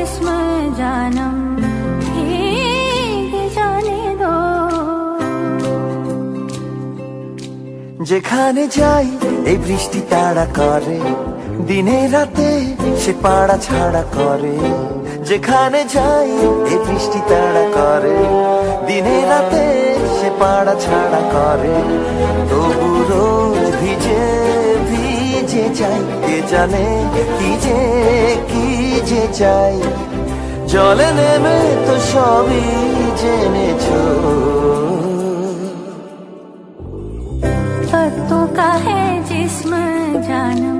जिस्म जानम भीग जाने दो। যেখানে যাই এই বৃষ্টি তাড়া করে, দিনে রাতে সে পাড়া ছাড়া করে। যেখানে যাই এই বৃষ্টি তাড়া করে, দিনে রাতে সে পাড়া ছাড়া করে। তবু রোজ ভিজে ভিজে চাই, কে জানে কি যে চাই। জলে নেমে তো সবই জেনেছো। पत्तों का है जिस्म जानम